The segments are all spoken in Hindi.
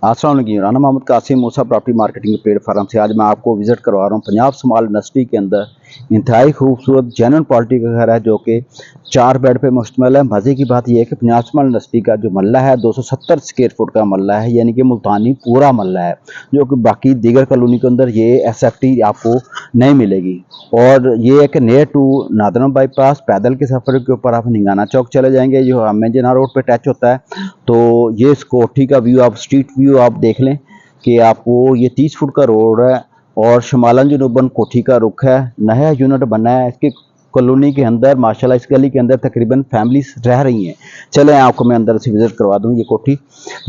अस्सलाम वालेकुम। राना मोहम्मद कासिम मूसा प्रॉपर्टी मार्केटिंग प्लेटफार्म से आज मैं आपको विज़िट करवा रहा हूँ पंजाब स्मॉल इंडस्ट्री के अंदर इंतहाई खूबसूरत जेन्युइन क्वालिटी का घर है जो कि 4 बेड पे मुश्तमिल है। मज़े की बात यह है कि पंजाब स्मॉल इंडस्ट्री का जो मल्ला है 270 स्क्वायर फुट का मल्ला है, यानी कि मुल्तानी पूरा मल्ला है, जो कि बाकी दीगर कॉलोनी के अंदर ये एसएफटी आपको नहीं मिलेगी। और ये है कि नियर टू नादरन बाईपास पैदल के सफ़र के ऊपर आप निंगाना चौक चले जाएंगे जो हमें रोड पे टच होता है। तो ये इस कोठी का व्यू आप स्ट्रीट व्यू आप देख लें कि आपको ये 30 फुट का रोड है और शमालन जनूबन कोठी का रुख है। नया यूनिट बना है इसकी कॉलोनी के अंदर, माशाल्लाह इस गली के अंदर तकरीबन फैमिलीज रह रही हैं। चलें आपको मैं अंदर से विजिट करवा दूं ये कोठी।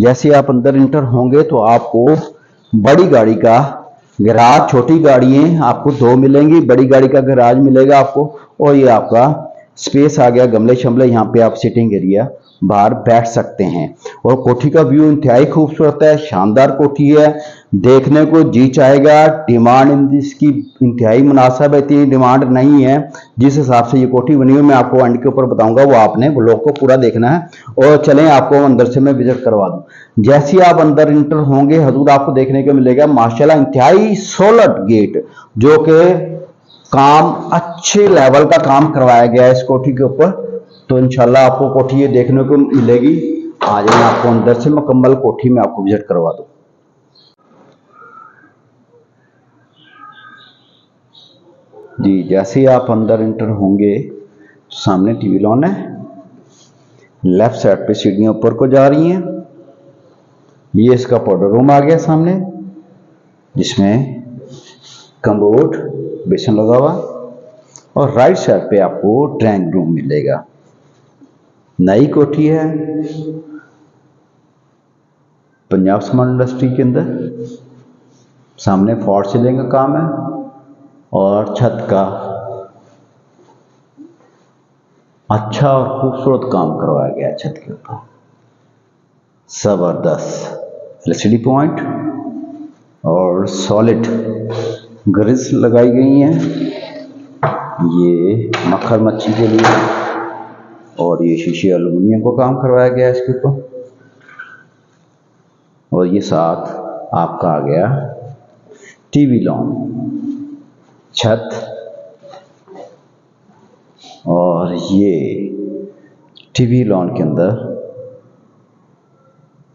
जैसे आप अंदर इंटर होंगे तो आपको बड़ी गाड़ी का गैराज, छोटी गाड़ियाँ आपको 2 मिलेंगी, बड़ी गाड़ी का गैराज मिलेगा आपको। और ये आपका स्पेस आ गया, गमले शमले, यहाँ पे आप सिटिंग एरिया बाहर बैठ सकते हैं। और कोठी का व्यू इंतहाई खूबसूरत है, शानदार कोठी है, देखने को जी चाहेगा। डिमांड इसकी इंतहाई मुनासिब है, इतनी डिमांड नहीं है। जिस हिसाब से ये कोठी बनी हुई मैं आपको एंड के ऊपर बताऊंगा, वो आपने ब्लॉग को पूरा देखना है। और चलें आपको अंदर से मैं विजिट करवा दूं। जैसे आप अंदर इंटर होंगे हजूर आपको देखने को मिलेगा माशाल्लाह इंतहाई सॉलिड गेट, जो कि काम अच्छे लेवल का काम करवाया गया है इस कोठी के ऊपर। तो इंशाल्लाह आपको कोठी ये देखने को मिलेगी। आ जाए आपको अंदर से मुकम्मल कोठी में आपको विजिट करवा दूं। जी, जैसे ही आप अंदर इंटर होंगे सामने टीवी लॉन है, लेफ्ट साइड पे सीढ़ियां ऊपर को जा रही हैं। ये इसका पाउडर रूम आ गया सामने, जिसमें कमोड बेसन लगा हुआ, और राइट साइड पे आपको ड्राइंग रूम मिलेगा। नई कोठी है पंजाब स्मॉल इंडस्ट्री के अंदर। सामने फॉर सीलिंग का काम है और छत का अच्छा और खूबसूरत काम करवाया गया है छत के ऊपर। जबरदस्त एलसीडी पॉइंट और सॉलिड ग्रिल्स लगाई गई हैं, ये मक्खर मच्छी के लिए। और ये शीशे एल्युमिनियम को काम करवाया गया है इसके ऊपर। और ये साथ आपका आ गया टीवी लॉन, छत, और ये टीवी लॉन के अंदर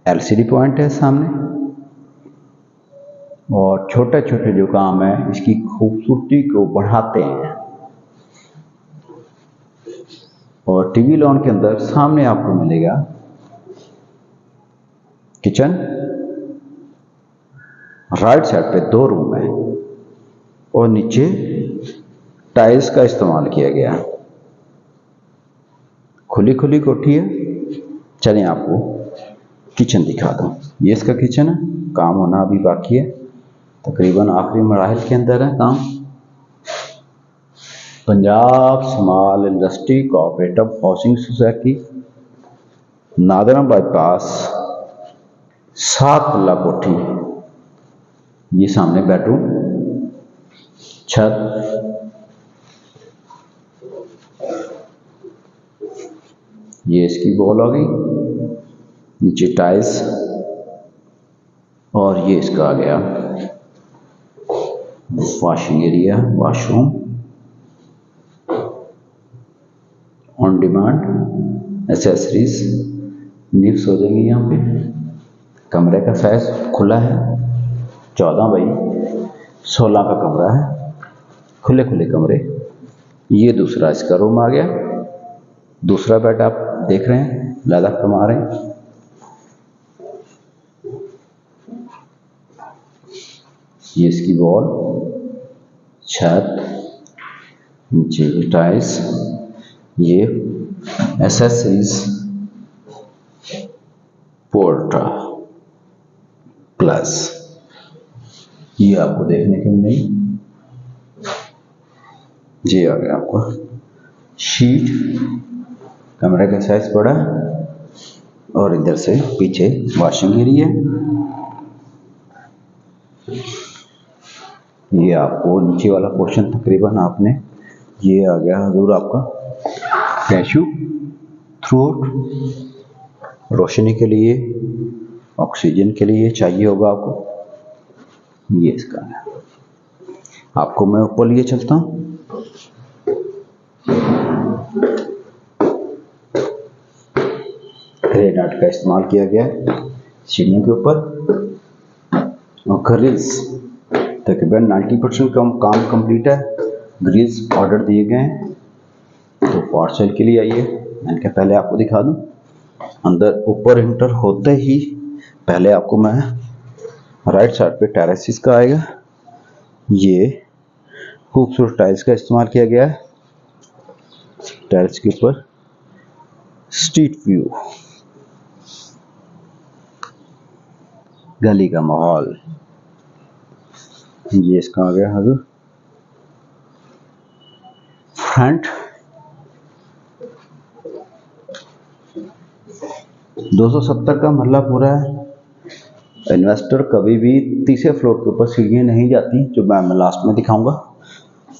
एलसीडी पॉइंट है सामने। और छोटे छोटे जो काम है इसकी खूबसूरती को बढ़ाते हैं। और टीवी लॉन के अंदर सामने आपको मिलेगा किचन, राइट साइड पे 2 रूम है और नीचे टाइल्स का इस्तेमाल किया गया है। खुली खुली कोठी है। चलें आपको किचन दिखा दूं। ये इसका किचन है, काम होना अभी बाकी है, तकरीबन आखिरी मराहिल के अंदर है काम। Punjab small industry cooperative housing society, northern bypass, 7 मल्ला कोठी। ये सामने बेडरूम, छत, ये इसकी वॉल आ गई, नीचे टाइल्स, और ये इसका आ गया washing area, washroom on demand, accessories निप्स हो जाएंगी यहाँ पे। कमरे का साइज खुला है, 14 बाई 16 का कमरा है, खुले खुले कमरे। ये दूसरा इसका रूम आ गया। दूसरा बेड आप देख रहे हैं, ज़्यादा कमा रहे हैं। ये इसकी वॉल, छत, नीचे टाइल्स, ये एसेसरीज, पोर्टा प्लस, ये आपको देखने को मिलेगी। ये आ गया आपको शीट, कमरे का साइज बड़ा, और इधर से पीछे वॉशिंग एरिया। ये आपको नीचे वाला पोर्शन तकरीबन आपने, ये आ गया हजूर आपका कैशू थ्रू रोशनी के लिए ऑक्सीजन के लिए चाहिए होगा आपको। ये इसका है। आपको मैं ऊपर लिए चलता हूँ। ग्रेनाइट का इस्तेमाल किया गया है सीढ़ियों के ऊपर, और ग्रिल्स तकरीबन 90% काम कंप्लीट है। ग्रिल्स ऑर्डर दिए गए हैं, तो पार्सल के लिए आइए। मैंने कहा पहले आपको दिखा दूं। अंदर ऊपर इंटर होते ही पहले आपको मैं राइट साइड पे टेरेसिस का आएगा। ये खूबसूरत टाइल्स का इस्तेमाल किया गया है। टाइल्स के ऊपर स्ट्रीट व्यू, गली का माहौल। ये इसका आ गया हजूर फ्रंट। 270 का महला पूरा है। इन्वेस्टर कभी भी तीसरे फ्लोर के ऊपर सीढ़ियाँ नहीं जाती, जो मैं लास्ट में दिखाऊंगा।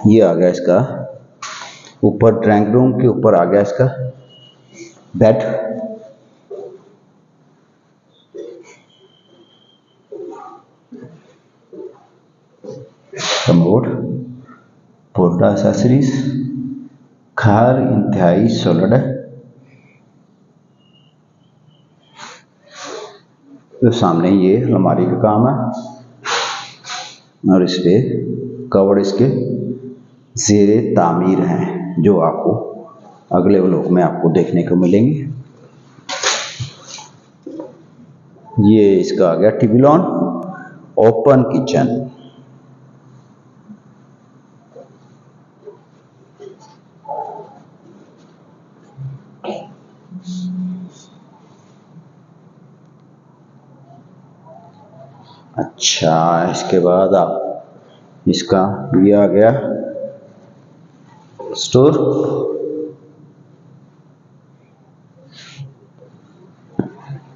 ये आ गया इसका ऊपर ड्राइंग रूम के ऊपर आ गया इसका बेड। Commode, पोर्टा accessories. घर इंतहाई सॉलिड है। तो सामने ये अलमारी का काम है, और इस पे कवर इसके ज़ेरे तामीर हैं, जो आपको अगले व्लॉग में आपको देखने को मिलेंगे। ये इसका आ गया टीवी लॉन, ओपन किचन। अच्छा, इसके बाद आप इसका ये आ गया स्टोर।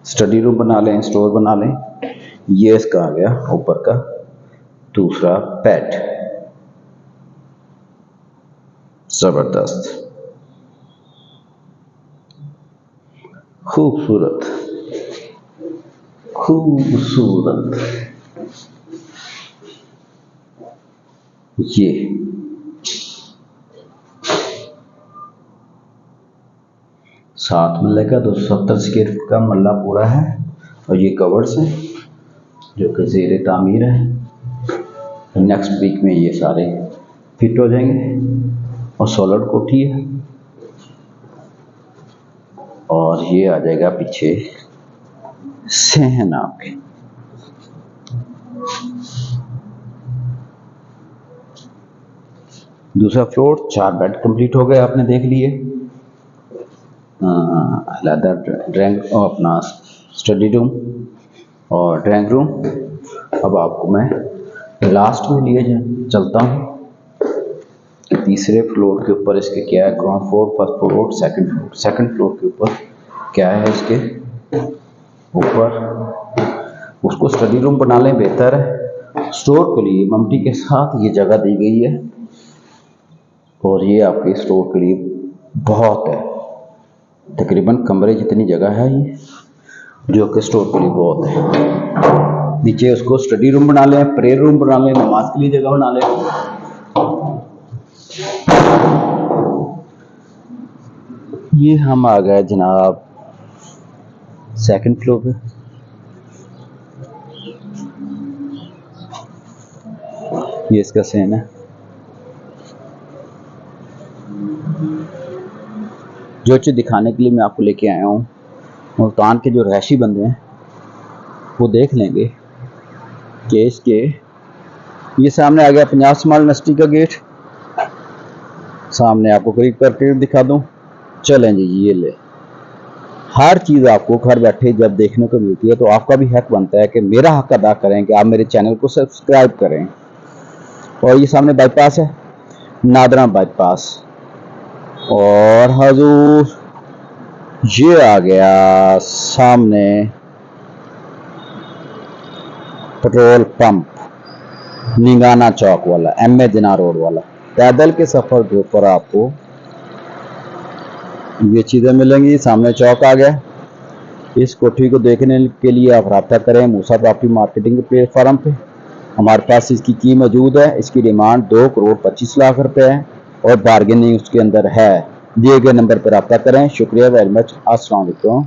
स्टडी रूम बना लें, स्टोर बना लें। ये इसका आ गया ऊपर का दूसरा बेड। जबरदस्त, खूबसूरत खूबसूरत। ये सात मल्ले का 270 स्क्वायर फीट का मल्ला पूरा है, और ये कवर्स हैं जो कि ज़ेरे तामीर है। नेक्स्ट वीक में ये सारे फिट हो जाएंगे, और सॉलिड कोठी है। और ये आ जाएगा पीछे सहन आपके। दूसरा फ्लोर 4 बेड कंप्लीट हो गए, आपने देख लिए। लेदर ड्राइंग, अपना स्टडी रूम और ड्राइंग रूम। अब आपको मैं लास्ट में लिए चलता हूँ कि तीसरे फ्लोर के ऊपर इसके क्या है। Ground floor, first floor, second floor. Second floor के ऊपर क्या है इसके ऊपर, उसको स्टडी रूम बना लें बेहतर है। स्टोर के लिए मम्टी के साथ ये जगह दी गई है, और ये आपके स्टोर के लिए बहुत है। तकरीबन कमरे जितनी जगह है ये, जो कि स्टोर के लिए बहुत है। नीचे उसको स्टडी रूम बना लें, प्रेयर रूम बना लें, नमाज के लिए जगह बना लें। ये हम आ गए जनाब सेकंड फ्लोर पे। ये इसका सीन है। जो चीज़ दिखाने के लिए मैं आपको लेके आया हूँ, मुल्तान के जो रहायशी बंदे हैं वो देख लेंगे कि इसके ये सामने आ गया 50 समाल यूनिवर्सिटी का गेट। सामने आपको करीब करके दिखा दूँ। चलें जी, ये ले। हर चीज़ आपको घर बैठे जब देखने को मिलती है, तो आपका भी हक बनता है कि मेरा हक अदा करें कि आप मेरे चैनल को सब्सक्राइब करें। और ये सामने बाईपास है, नादरा बाईपास। और हजूर ये आ गया सामने पेट्रोल पंप, निगाना चौक वाला, एम.ए. जिना रोड वाला। पैदल के सफर के ऊपर आपको ये चीजें मिलेंगी। सामने चौक आ गया, इस कोठी को देखने के लिए आप रब्ता करें मूसा प्रॉपर्टी मार्केटिंग प्लेटफॉर्म पे। हमारे पास इसकी की मौजूद है। इसकी डिमांड 2,25,00,000 रुपए है और बार्गेनिंग उसके अंदर है। दिए गए नंबर पर रब्ता करें। शुक्रिया वेरी मच। अस्सलाम वालेकुम।